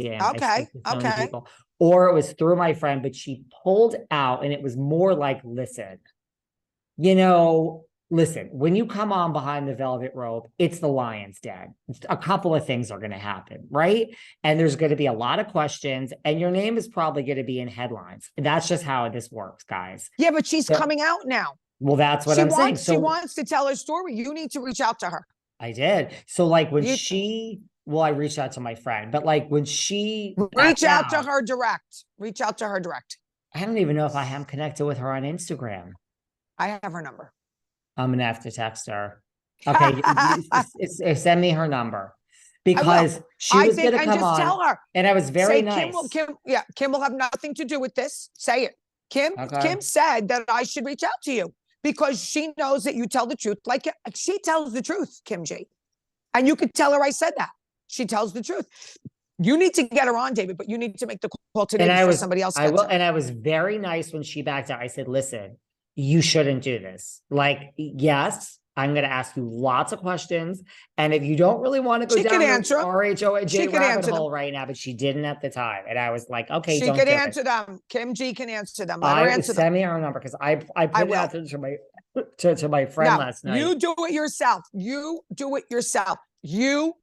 I Okay. speak to so many Okay. people. Or it was through my friend, but she pulled out and it was more like, listen, you know, listen, when you come on behind the velvet rope, it's the lion's den. A couple of things are going to happen, right? And there's going to be a lot of questions, and your name is probably going to be in headlines. That's just how this works, guys. Yeah, but she's So, coming out now. well, that's what I'm saying. She So wants to tell her story. You need to reach out to her. I did. So like when You well, I reached out to my friend, but like when she reach backed out to out, her direct. Reach out to her direct. I don't even know if I am connected with her on Instagram. I have her number. I'm gonna have to text her. Okay, send me her number because she was gonna and come just on, tell her. and I was very Say nice. Kim will have nothing to do with this. Say it. Kim said that I should reach out to you because she knows that you tell the truth. Like she tells the truth, Kim G. And you could tell her I said that. She tells the truth. You need to get her on, David, but you need to make the call today before somebody else gets her. And I was very nice when she backed out. I said, listen, you shouldn't do this. Like, yes, I'm going to ask you lots of questions. And if you don't really want to go down the RHONJ rabbit hole right now, but she didn't at the time. And I was like, okay, she could answer them. Kim G can answer them. Let her answer them. Send me her number because I put it out to my friend last night. You do it yourself. You do it yourself. You,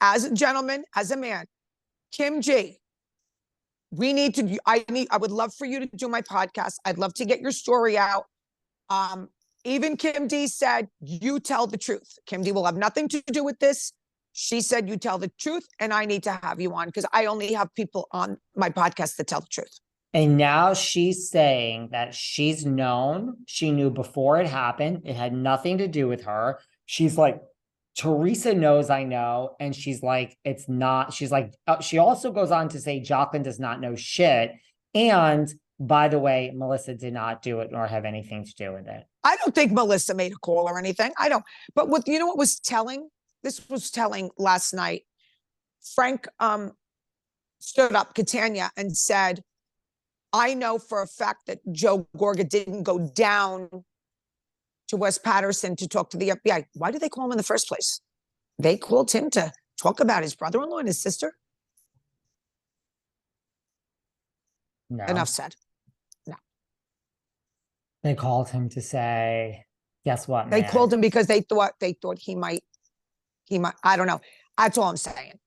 as a gentleman, as a man, Kim G, I would love for you to do my podcast. I'd love to get your story out. Even Kim D said, you tell the truth. Kim D will have nothing to do with this. She said, you tell the truth, and I need to have you on because I only have people on my podcast that tell the truth. And now she's saying that she knew before it happened. It had nothing to do with her. She's like, Teresa knows I know. And she's like, it's not. She's like, she also goes on to say Jacqueline does not know shit. And by the way, Melissa did not do it nor have anything to do with it. I don't think Melissa made a call or anything. I don't. But you know what was telling? This was telling last night. Frank stood up, Catania, and said, I know for a fact that Joe Gorga didn't go down to West Patterson to talk to the FBI. Why did they call him in the first place? They called him to talk about his brother-in-law and his sister. No. Enough said. No. They called him to say, guess what, man? They called him because they thought he might, I don't know. That's all I'm saying.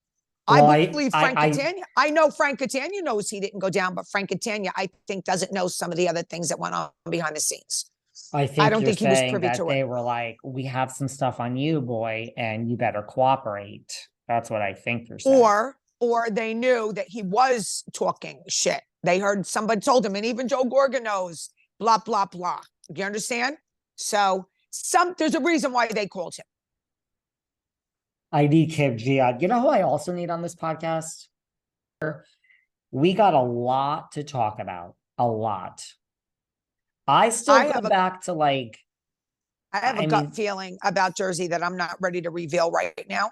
Well, I believe Frank Catania. I know Frank Catania knows he didn't go down, but Frank Catania, I think, doesn't know some of the other things that went on behind the scenes. I don't think he was privy to it. They were like, we have some stuff on you, boy, and you better cooperate. That's what I think you're saying. Or they knew that he was talking shit. They heard somebody told him, and even Joe Gorga knows, blah, blah, blah. Do you understand? So there's a reason why they called him. I need Kim G. You know who I also need on this podcast? We got a lot to talk about. A lot. I go back to like. I have a gut feeling about Jersey that I'm not ready to reveal right now.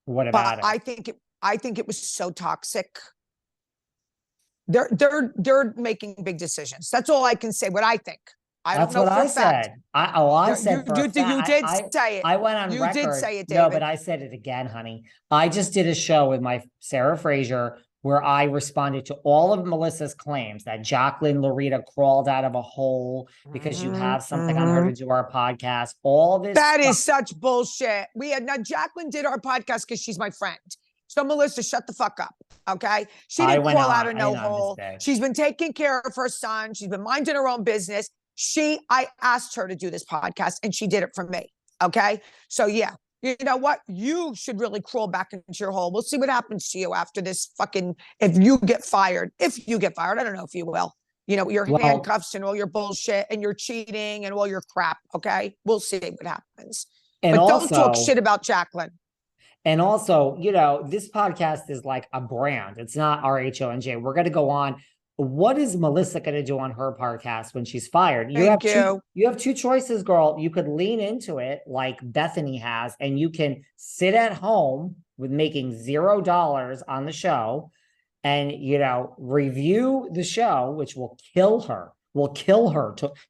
What about it? I think it was so toxic. They're making big decisions. That's all I can say. What I think. That's what I said. I said you did say it. I went on record. You did say it, David. No, but I said it again, honey. I just did a show with my Sarah Fraser where I responded to all of Melissa's claims that Jacqueline Laurita crawled out of a hole because you have something on her to do our podcast. All this. That is such bullshit. Jacqueline did our podcast because she's my friend. So Melissa, shut the fuck up. Okay. She didn't crawl out of no hole. She's been taking care of her son. She's been minding her own business. I asked her to do this podcast and she did it for me. Okay. So yeah, you know what? You should really crawl back into your hole. We'll see what happens to you after this if you get fired, I don't know if you will, your handcuffs and all your bullshit and your cheating and all your crap. Okay. We'll see what happens. But don't talk shit about Jacqueline. And also, this podcast is like a brand. It's not RHONJ. We're going to go on. What is Melissa going to do on her podcast when she's fired? You have two choices, girl. You could lean into it like Bethany has, and you can sit at home with making $0 on the show and, review the show, which will kill her.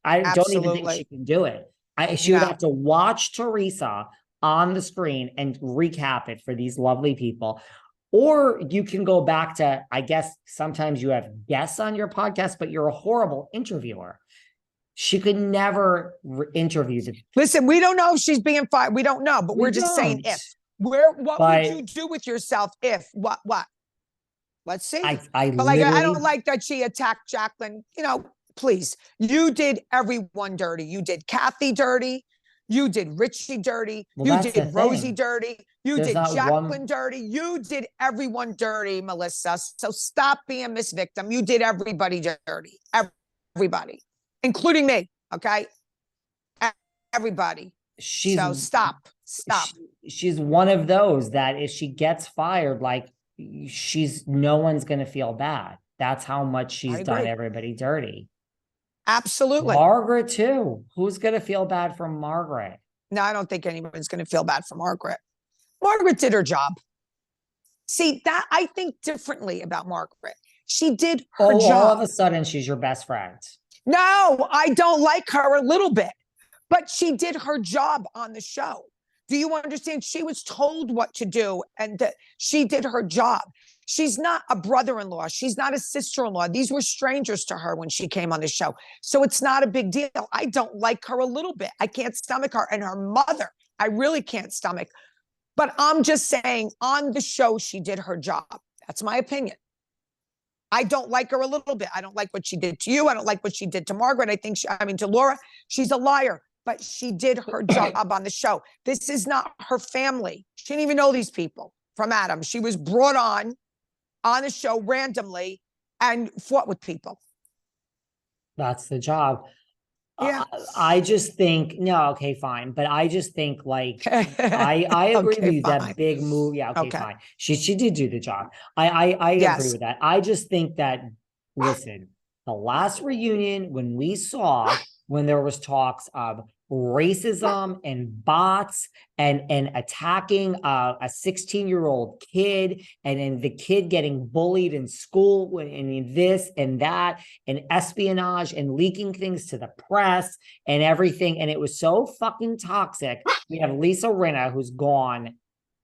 I don't even think she can do it. She would have to watch Teresa on the screen and recap it for these lovely people. Or you can go back to, I guess sometimes you have guests on your podcast, but you're a horrible interviewer. She could never interview them. Listen, we don't know if she's being fired. We don't know, but we're just saying if. What would you do with yourself if? What? Let's see. I don't like that she attacked Jacqueline. Please. You did everyone dirty. You did Kathy dirty. You did Richie dirty. You did Rosie dirty. You did Jacqueline dirty. You did everyone dirty, Melissa. So stop being Miss Victim. You did everybody dirty. Everybody, including me. Okay. Everybody. So stop. She's one of those that if she gets fired, like no one's going to feel bad. That's how much she's done everybody dirty. Absolutely. Margaret too. Who's going to feel bad for Margaret? No, I don't think anyone's going to feel bad for Margaret. Margaret did her job. See, that I think differently about Margaret. She did her job. All of a sudden, she's your best friend. No, I don't like her a little bit, but she did her job on the show. Do you understand? She was told what to do and that she did her job. She's not a brother-in-law. She's not a sister-in-law. These were strangers to her when she came on the show. So it's not a big deal. I don't like her a little bit. I can't stomach her. And her mother, I really can't stomach. But I'm just saying on the show, she did her job. That's my opinion. I don't like her a little bit. I don't like what she did to you. I don't like what she did to Margaret. To Laura, she's a liar. But she did her job on the show. This is not her family. She didn't even know these people from Adam. She was brought on the show randomly and fought with people. That's the job. Yeah. I just think, no, okay, fine. But I just think like, I agree with you, that big move. Yeah, okay, fine. She did do the job. I agree with that. I just think that, listen, the last reunion when there was talks of racism and bots and attacking a 16-year-old kid and the kid getting bullied in school and this and that and espionage and leaking things to the press and everything. And it was so fucking toxic. We have Lisa Rinna who's gone,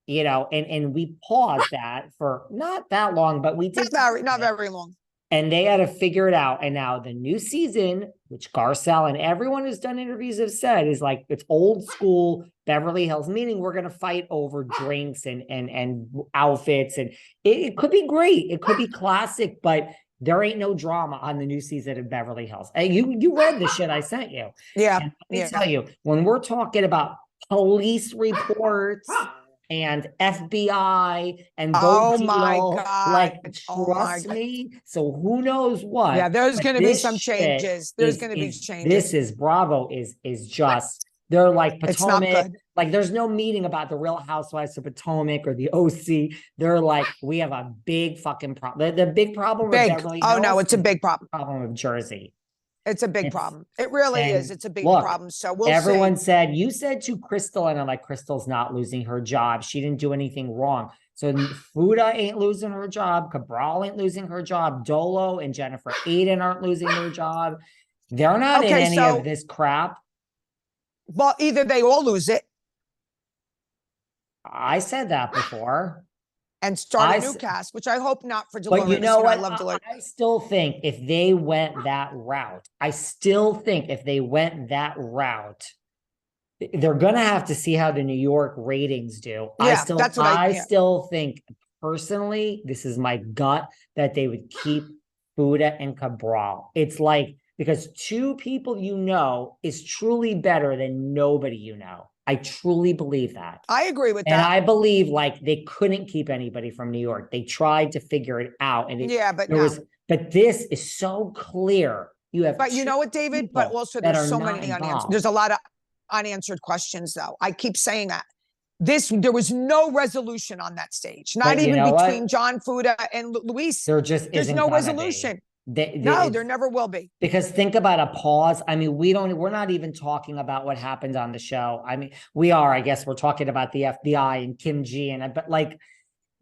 and we paused that for not that long, but we did. Not very long. And they had to figure it out. And now the new season, which Garcelle and everyone who's done interviews have said, is like, it's old school Beverly Hills, meaning we're going to fight over drinks and outfits. And it could be great. It could be classic, but there ain't no drama on the new season of Beverly Hills. And you read the shit I sent you. Yeah. And let me tell you, when we're talking about police reports and FBI and my God. Like, trust me. So who knows what? Yeah, there's going to be some changes. There's going to be changes. This is Bravo is just, they're like Potomac. Like there's no meeting about the Real Housewives of Potomac or the OC. They're like, we have a big fucking problem. The big problem with Beverly Hills. Oh no, it's a big problem. Problem with Jersey. It's a big problem. It really is. It's a big problem. So we'll see. Everyone said, you said to Crystal, and I'm like, Crystal's not losing her job. She didn't do anything wrong. So Fuda ain't losing her job. Cabral ain't losing her job. Dolo and Jennifer Aiden aren't losing their job. They're not in any of this crap. Well, either they all lose it. I said that before. And start a new cast, which I hope not for Dolores. But you know what? I love Dolores. I still think if they went that route, they're going to have to see how the New York ratings do. Yeah, I still think, personally, this is my gut, that they would keep Fuda and Cabral. It's like, because two people is truly better than nobody . I truly believe that. I agree with that. And I believe like they couldn't keep anybody from New York. They tried to figure it out. And but this is so clear. But you know what, David? But also there's so many unanswered. There's a lot of unanswered questions though. I keep saying that. There was no resolution on that stage. Not even between John Fuda and Luis. There's no resolution. There never will be. Because think about a pause. I mean, we're not even talking about what happened on the show. I mean, we are, I guess we're talking about the FBI and Kim G but like,